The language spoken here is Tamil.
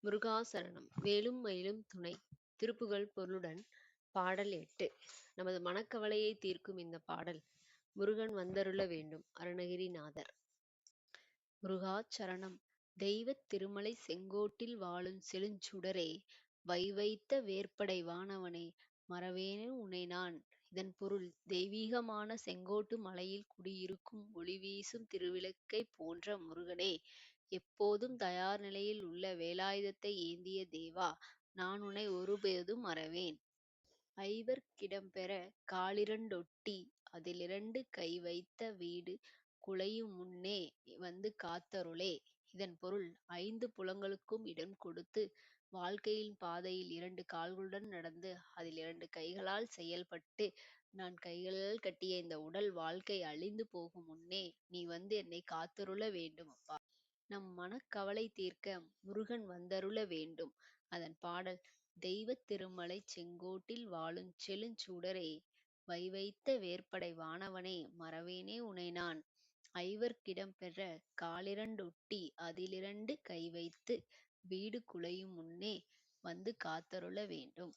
முருகாசரணம் வேலும் மயிலும் துணை. திருப்புகழ் பொருளுடன் பாடல் 8. நமது மனக்கவலையை தீர்க்கும் இந்த பாடல் முருகன் வந்தருள வேண்டும். அருணகிரிநாதர். முருகாச்சரணம். தெய்வத் திருமலை செங்கோட்டில் வாழும் செழுஞ்சுடரே, வைவைத்த வேற்படை வானவனே, மறவேனே உனை நான். இதன் பொருள், தெய்வீகமான செங்கோட்டு மலையில் குடியிருக்கும் ஒளிவீசும் திருவிளக்கைப் போன்ற முருகனே, எப்போதும் தயார் நிலையில் உள்ள வேலாயுதத்தை ஏந்திய தேவா, நான் உன்னை ஒருபோதும் மறவேன். ஐவர்க்கிடம்பெற காலிரண்டொட்டி அதிலிரண்டு கைவைத்த வீடு குலையும் முன்னே வந்து காத்தருளே. இதன் பொருள், ஐந்து புலன்களுக்கும் இடம் கொடுத்து வாழ்க்கையின் பாதையில் இரண்டு கால்களுடன் நடந்து அதில் இரண்டு கைகளால் செயல்பட்டு நான் கைகளால் கட்டிய இந்த உடல் வாழ்க்கை அழிந்து போகும் முன்னே நீ வந்து என்னை காத்தருள வேண்டும் அப்பா. நம் மனக்கவலை தீர்க்க முருகன் வந்தருள வேண்டும். அதன் பாடல். தெய்வத் திருமலை செங்கோட்டில் வாழும் செழுஞ்சுடரே, வைவைத்த வேற்படை வானவனே, மறவேனே உனை நான். ஐவர்க்கிடம் பெற காலிரண்டொட்டி அதிலிரண்டு கைவைத்து வீடு குலையும் முன்னே வந்து காத்தருள வேண்டும்.